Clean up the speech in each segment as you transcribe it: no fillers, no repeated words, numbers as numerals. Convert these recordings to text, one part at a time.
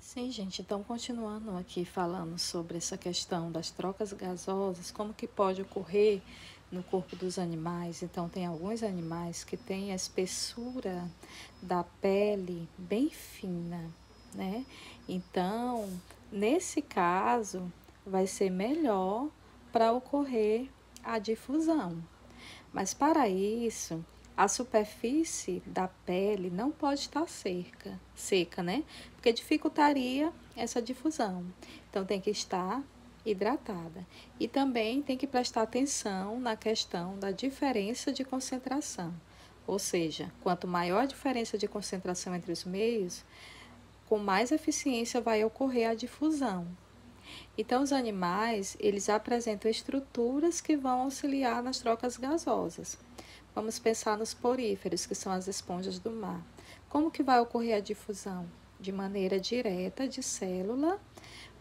Sim, gente, então continuando aqui falando sobre essa questão das trocas gasosas, como que pode ocorrer no corpo dos animais. Então, tem alguns animais que têm a espessura da pele bem fina, né? Então, nesse caso, vai ser melhor para ocorrer a difusão. Mas para isso, a superfície da pele não pode estar seca, né? Porque dificultaria essa difusão. Então tem que estar hidratada. E também tem que prestar atenção na questão da diferença de concentração. Ou seja, quanto maior a diferença de concentração entre os meios, com mais eficiência vai ocorrer a difusão. Então, os animais, eles apresentam estruturas que vão auxiliar nas trocas gasosas. Vamos pensar nos poríferos, que são as esponjas do mar. Como que vai ocorrer a difusão? De maneira direta de célula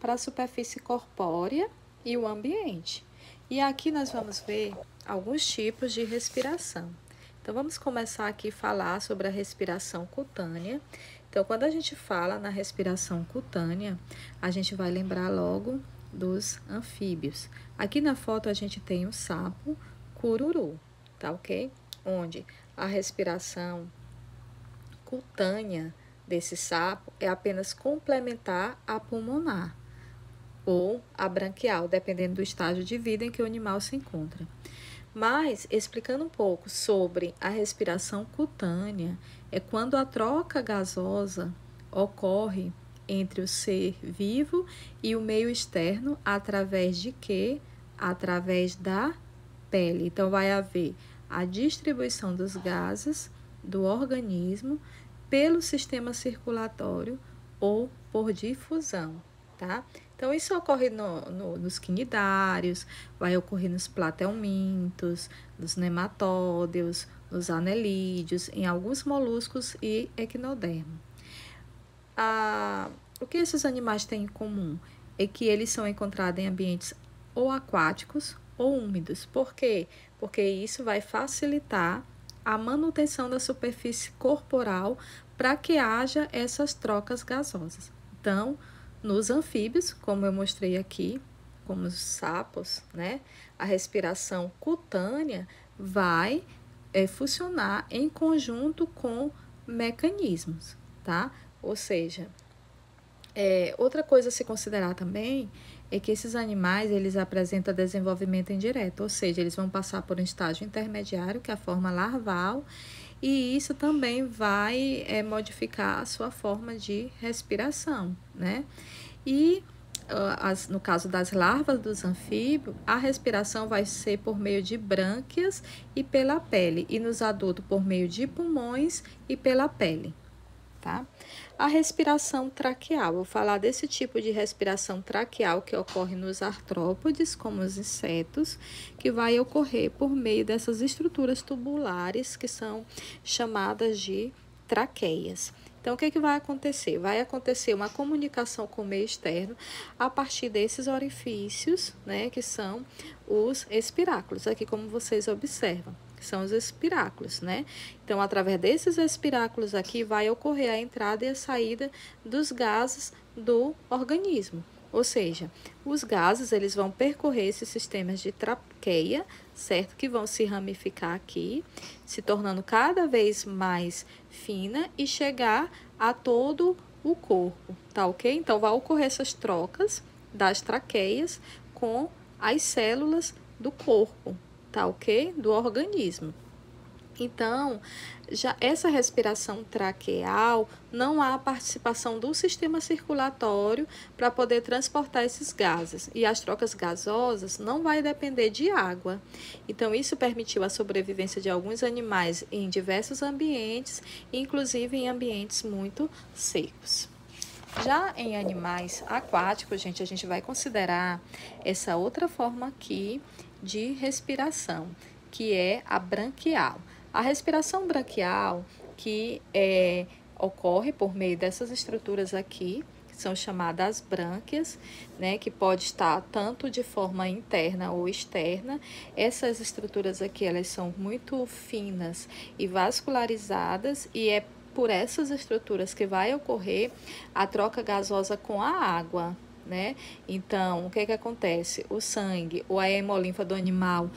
para a superfície corpórea e o ambiente. E aqui nós vamos ver alguns tipos de respiração. Então, vamos começar aqui a falar sobre a respiração cutânea. Então, quando a gente fala na respiração cutânea, a gente vai lembrar logo dos anfíbios. Aqui na foto a gente tem o sapo cururu, tá ok? Onde a respiração cutânea desse sapo é apenas complementar à pulmonar ou a branquial, dependendo do estágio de vida em que o animal se encontra. Mas, explicando um pouco sobre a respiração cutânea, é quando a troca gasosa ocorre entre o ser vivo e o meio externo, através de quê? Através da pele. Então, vai haver a distribuição dos gases do organismo pelo sistema circulatório ou por difusão, tá? Então, isso ocorre nos quinidários, vai ocorrer nos platelmintos, nos nematódeos, nos anelídeos, em alguns moluscos e equinodermo. O que esses animais têm em comum é que eles são encontrados em ambientes ou aquáticos ou úmidos. Por quê? Porque isso vai facilitar a manutenção da superfície corporal para que haja essas trocas gasosas. Então, nos anfíbios, como eu mostrei aqui, como os sapos, né, a respiração cutânea vai funcionar em conjunto com mecanismos, tá? Ou seja, outra coisa a se considerar também é que esses animais, eles apresentam desenvolvimento indireto, ou seja, eles vão passar por um estágio intermediário, que é a forma larval, e isso também vai modificar a sua forma de respiração, né? E no caso das larvas dos anfíbios, a respiração vai ser por meio de brânquias e pela pele, e nos adultos por meio de pulmões e pela pele. Tá? A respiração traqueal, vou falar desse tipo de respiração traqueal que ocorre nos artrópodes, como os insetos, que vai ocorrer por meio dessas estruturas tubulares que são chamadas de traqueias. Então, o que vai acontecer? Vai acontecer uma comunicação com o meio externo a partir desses orifícios, né, que são os espiráculos, aqui como vocês observam. São os espiráculos, né? Então, através desses espiráculos aqui, vai ocorrer a entrada e a saída dos gases do organismo. Ou seja, os gases, eles vão percorrer esses sistemas de traqueia, certo? Que vão se ramificar aqui, se tornando cada vez mais fina e chegar a todo o corpo, tá ok? Então, vai ocorrer essas trocas das traqueias com as células do corpo, tá ok? Do organismo. Então, já essa respiração traqueal, não há participação do sistema circulatório para poder transportar esses gases. E as trocas gasosas não vai depender de água. Então, isso permitiu a sobrevivência de alguns animais em diversos ambientes, inclusive em ambientes muito secos. Já em animais aquáticos, gente, a gente vai considerar essa outra forma aqui de respiração, que é a branquial. A respiração branquial, que ocorre por meio dessas estruturas aqui, que são chamadas brânquias, né, que pode estar tanto de forma interna ou externa. Essas estruturas aqui, elas são muito finas e vascularizadas e por essas estruturas que vai ocorrer a troca gasosa com a água, né? Então, o que acontece? O sangue ou a hemolinfa do animal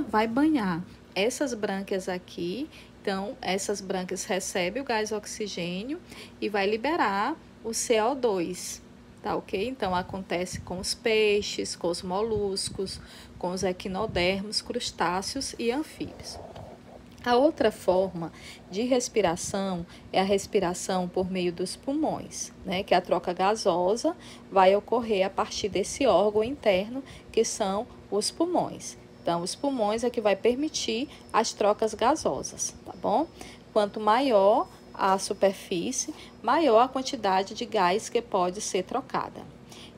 vai banhar essas brânquias aqui. Então, essas brânquias recebem o gás oxigênio e vai liberar o CO2, tá ok? Então, acontece com os peixes, com os moluscos, com os equinodermos, crustáceos e anfíbios. A outra forma de respiração é a respiração por meio dos pulmões, né? Que a troca gasosa vai ocorrer a partir desse órgão interno, que são os pulmões. Então, os pulmões é que vai permitir as trocas gasosas, tá bom? Quanto maior a superfície, maior a quantidade de gás que pode ser trocada.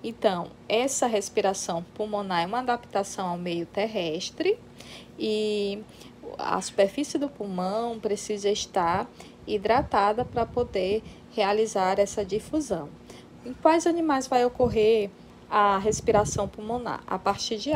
Então, essa respiração pulmonar é uma adaptação ao meio terrestre e a superfície do pulmão precisa estar hidratada para poder realizar essa difusão. Em quais animais vai ocorrer a respiração pulmonar? A partir de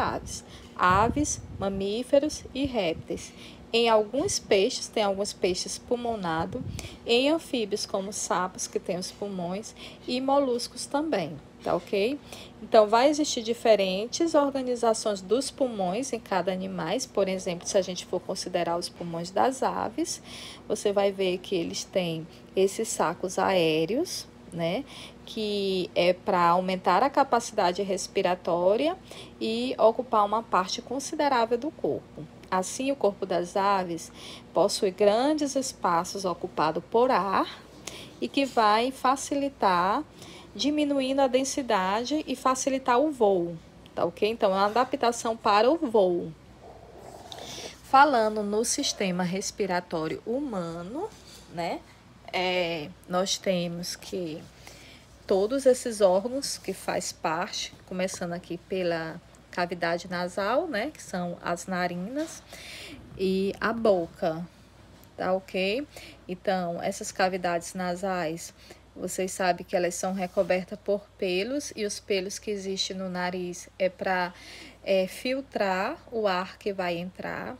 aves, mamíferos e répteis. Em alguns peixes, tem alguns peixes pulmonados, em anfíbios como sapos, que tem os pulmões, e moluscos também, tá ok? Então, vai existir diferentes organizações dos pulmões em cada animal. Por exemplo, se a gente for considerar os pulmões das aves, você vai ver que eles têm esses sacos aéreos, né? Que é para aumentar a capacidade respiratória e ocupar uma parte considerável do corpo. Assim, o corpo das aves possui grandes espaços ocupados por ar e que vai facilitar, diminuindo a densidade e facilitar o voo, tá ok? Então, é uma adaptação para o voo. Falando no sistema respiratório humano, né? Nós temos que todos esses órgãos que faz parte, começando aqui pela cavidade nasal, né, que são as narinas, e a boca, tá ok? Então, essas cavidades nasais, vocês sabem que elas são recobertas por pelos, e os pelos que existem no nariz é para filtrar o ar que vai entrar.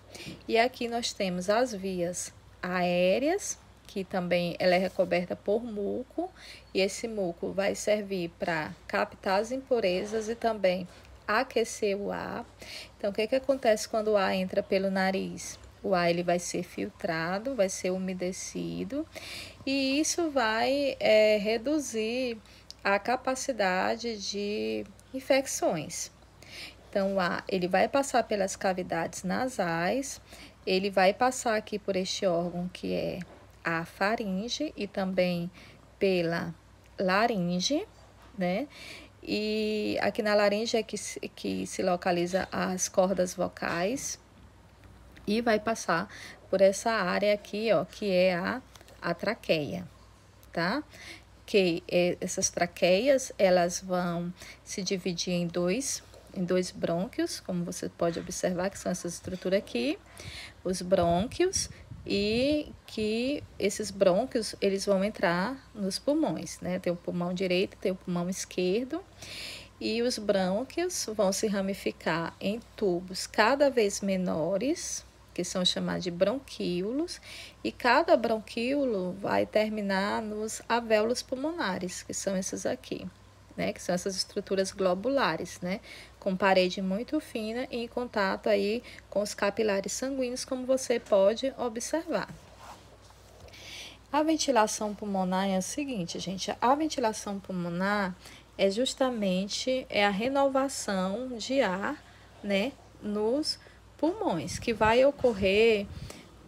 E aqui nós temos as vias aéreas, que também ela é recoberta por muco, e esse muco vai servir para captar as impurezas e também aquecer o ar. Então, o que acontece quando o ar entra pelo nariz? O ar ele vai ser filtrado, vai ser umedecido, e isso vai reduzir a capacidade de infecções. Então, o ar ele vai passar pelas cavidades nasais, ele vai passar aqui por este órgão que é a faringe e também pela laringe, né? E aqui na laringe é que se localiza as cordas vocais e vai passar por essa área aqui, ó, que é a traqueia, tá? Que essas traqueias, elas vão se dividir em dois brônquios, como você pode observar, que são essas estruturas aqui, os brônquios, e que esses brônquios, eles vão entrar nos pulmões, né? Tem o pulmão direito, tem o pulmão esquerdo, e os brônquios vão se ramificar em tubos cada vez menores, que são chamados de bronquíolos, e cada bronquíolo vai terminar nos alvéolos pulmonares, que são esses aqui, né? Que são essas estruturas globulares, né? Com parede muito fina e em contato aí com os capilares sanguíneos, como você pode observar. A ventilação pulmonar é o seguinte, gente, a ventilação pulmonar é justamente a renovação de ar, né, nos pulmões, que vai ocorrer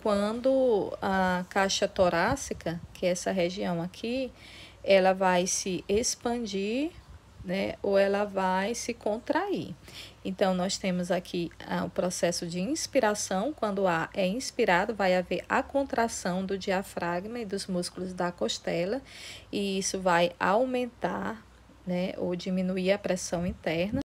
quando a caixa torácica, que é essa região aqui, ela vai se expandir, né, ou ela vai se contrair. Então, nós temos aqui o processo de inspiração. Quando o ar é inspirado, vai haver a contração do diafragma e dos músculos da costela, e isso vai aumentar, né, ou diminuir a pressão interna.